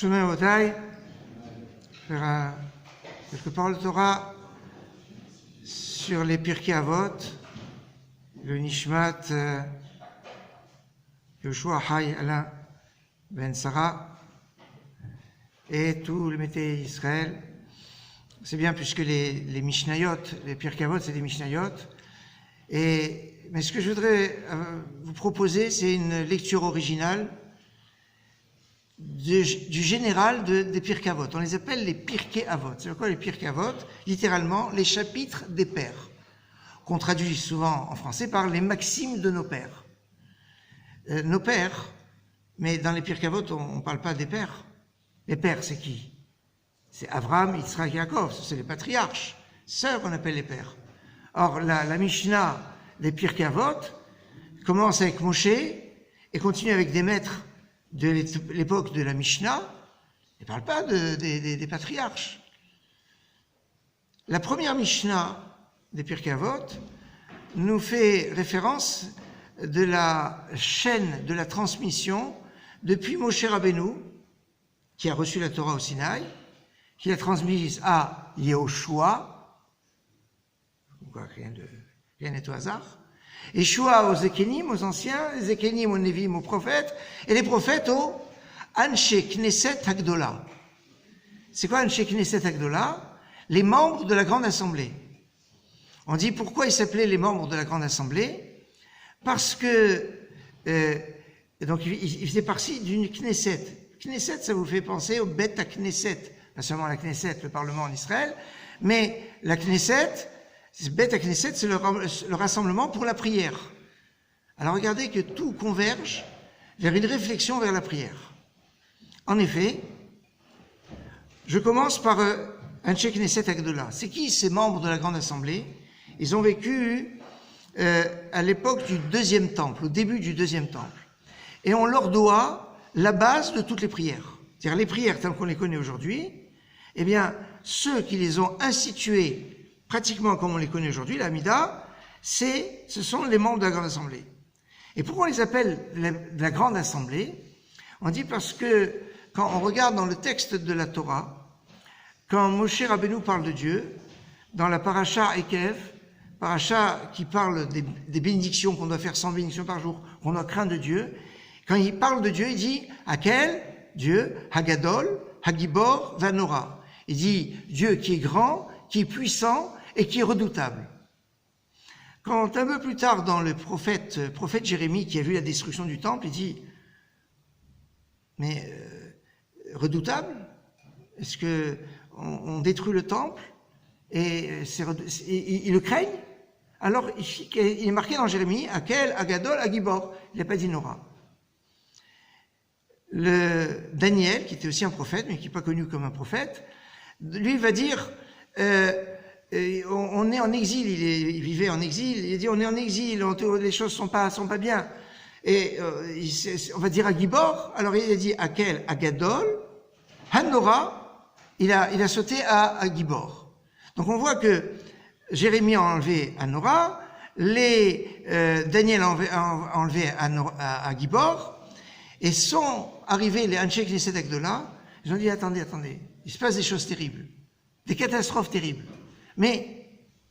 Shonah Otai, faire quelques paroles de Torah sur les Pirkei Avot, le Nishmat Yoshua Hay Alain Ben Sarah et tout le Mété Israël. C'est bien puisque les Mishnayot, les Pirkei Avot, c'est des Mishnayot. Mais ce que je voudrais vous proposer, c'est une lecture originale du général des Pirkei Avot. On les appelle les Pirkei Avot. C'est quoi les Pirkei Avot? Littéralement, les chapitres des pères, qu'on traduit souvent en français par les maximes de nos pères. Nos pères, mais dans les Pirkei Avot, on ne parle pas des pères. Les pères, c'est qui? C'est Abraham, Yitzhak, Yaakov, c'est les patriarches. Ceux qu'on appelle les pères. Or, la Mishnah des Pirkei Avot commence avec Moshe et continue avec des maîtres de l'époque de la Mishnah. Elle ne parle pas des patriarches. La première Mishnah des Pirkei Avot nous fait référence de la chaîne de la transmission depuis Moshe Rabbeinu, qui a reçu la Torah au Sinaï, qui l'a transmise à Yehoshua, rien n'est au hasard, et Shua aux Zekenim, aux anciens, les Zekenim aux Nevim, aux prophètes, et les prophètes aux Anshe Knesset Hagdola. C'est quoi Anshe Knesset Hagdola? Les membres de la Grande Assemblée. On dit pourquoi ils s'appelaient les membres de la Grande Assemblée? Parce que, donc ils faisaient partie d'une Knesset. Knesset, ça vous fait penser au Bet Knesset, pas seulement la Knesset, le Parlement en Israël, mais la Knesset, Bet Knesset, c'est le rassemblement pour la prière. Alors regardez que tout converge vers une réflexion vers la prière. En effet, je commence par Anshe Knesset Hagdola. C'est qui ces membres de la Grande Assemblée? Ils ont vécu à l'époque du Deuxième Temple, au début du Deuxième Temple. Et on leur doit la base de toutes les prières. C'est-à-dire les prières telles qu'on les connaît aujourd'hui, eh bien, ceux qui les ont instituées pratiquement comme on les connaît aujourd'hui, la Mida, ce sont les membres de la Grande Assemblée. Et pourquoi on les appelle la Grande Assemblée? On dit parce que quand on regarde dans le texte de la Torah, quand Moshe Rabbeinu parle de Dieu, dans la paracha Ekev, paracha qui parle des bénédictions, qu'on doit faire 100 bénédictions par jour, qu'on doit craindre de Dieu, quand il parle de Dieu, il dit Hakel, Dieu, Hagadol, Hagibor, Vanora. Il dit Dieu qui est grand, qui est puissant et qui est redoutable. Quand un peu plus tard dans le prophète Jérémie qui a vu la destruction du temple, il dit mais redoutable? Est-ce que on détruit le temple et ils le craignent? Alors il est marqué dans Jérémie Hakel, Hagadol, Hagibor. Il n'a pas dit Nora. Le Daniel, qui était aussi un prophète, mais qui n'est pas connu comme un prophète, lui va dire on est en exil, il vivait en exil, il dit on est en exil, les choses sont pas bien. Et on va dire à Gibor, alors il a dit Hakel, Hagadol, Hanora, il a sauté à Gibor. Donc on voit que Jérémie a enlevé Hanora, Daniel a enlevé à Gibor, et sont arrivés les Anshe Knesset Hagdola, ils ont dit attendez, il se passe des choses terribles, des catastrophes terribles. Mais,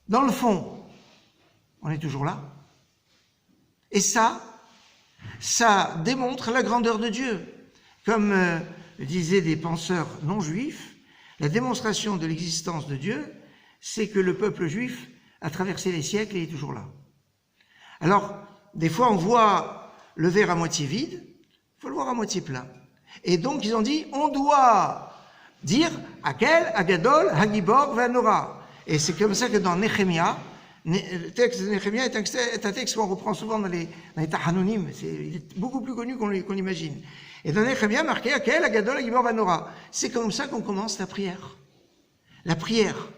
dans le fond, on est toujours là. Et ça démontre la grandeur de Dieu. Comme disaient des penseurs non juifs, la démonstration de l'existence de Dieu, c'est que le peuple juif a traversé les siècles et est toujours là. Alors, des fois, on voit le verre à moitié vide, il faut le voir à moitié plein. Et donc, ils ont dit, on doit dire Hakel, Hagadol, Hagibor, Vanora. Et c'est comme ça que dans Nehemia, le texte de Nehemia est un texte qu'on reprend souvent dans les Tahanonim. Il est beaucoup plus connu qu'on l'imagine. Et dans Nehemia, marqué Hakel, Hagadol, Hagibor, Vanora. C'est comme ça qu'on commence la prière. La prière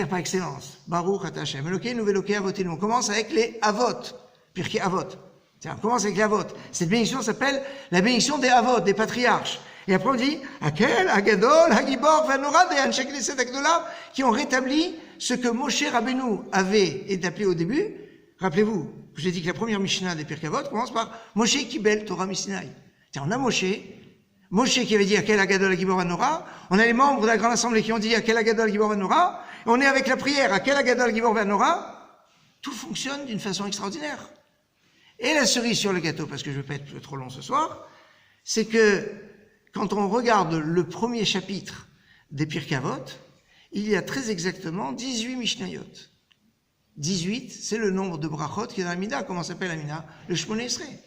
par excellence. Baruch Ata Hashem. Elokeinu ve'Elokei Avotenu. On commence avec les Avot, Pirkei Avot. On commence avec les Avot. Cette bénédiction s'appelle la bénédiction des Avot, des patriarches. Et après on dit Hakel, Hagadol, Hagibor, Vanora, des Anshe Knesset Hagdola, qui ont rétabli ce que Moshe Rabbeinu avait établi au début. Rappelez-vous, je vous ai dit que la première Mishnah des Pirkei Avot commence par Moshe Kibel Torah Misinaï. On a Moshe, Moshe qui avait dit Akel Agadol Agibor Vanora, on a les membres de la Grande Assemblée qui ont dit Akel Agadol Agibor Vanora, et on est avec la prière Akel Agadol Agibor Vanora, tout fonctionne d'une façon extraordinaire. Et la cerise sur le gâteau, parce que je ne vais pas être trop long ce soir, c'est que quand on regarde le premier chapitre des Pirkei Avot, il y a très exactement 18 Mishnayot. 18, c'est le nombre de brachot qui est dans la Mina. Comment s'appelle la Mina? Le Shmoneh Esrei.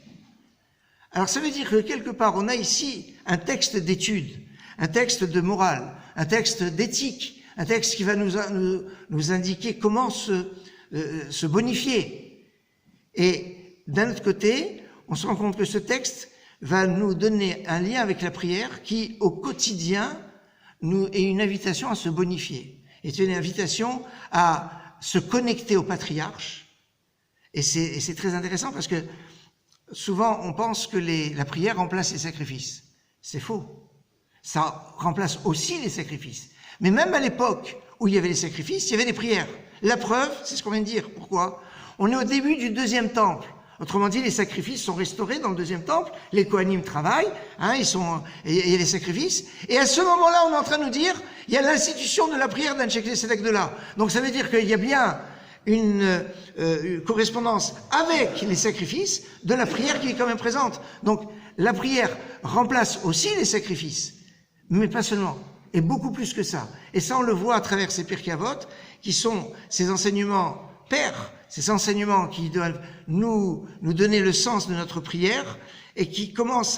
Alors ça veut dire que quelque part, on a ici un texte d'étude, un texte de morale, un texte d'éthique, un texte qui va nous indiquer comment se bonifier. Et d'un autre côté, on se rend compte que ce texte va nous donner un lien avec la prière qui, au quotidien, est une invitation à se bonifier. Est une invitation à se connecter au patriarche. Et c'est très intéressant parce que souvent, on pense que la prière remplace les sacrifices. C'est faux. Ça remplace aussi les sacrifices. Mais même à l'époque où il y avait les sacrifices, il y avait des prières. La preuve, c'est ce qu'on vient de dire. Pourquoi? On est au début du deuxième temple. Autrement dit, les sacrifices sont restaurés dans le deuxième temple. Les Kohanim travaillent, il y a les sacrifices. Et à ce moment-là, on est en train de nous dire, il y a l'institution de la prière d'Anshe Knesset Agdola. Donc ça veut dire qu'il y a bien une correspondance avec les sacrifices de la prière qui est quand même présente. Donc la prière remplace aussi les sacrifices, mais pas seulement, et beaucoup plus que ça. Et ça, on le voit à travers ces Pirkei Avot, qui sont ces enseignements pères, ces enseignements qui doivent nous donner le sens de notre prière, et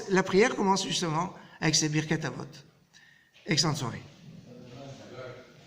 la prière commence justement avec ces Birkat Avot. Excellente soirée.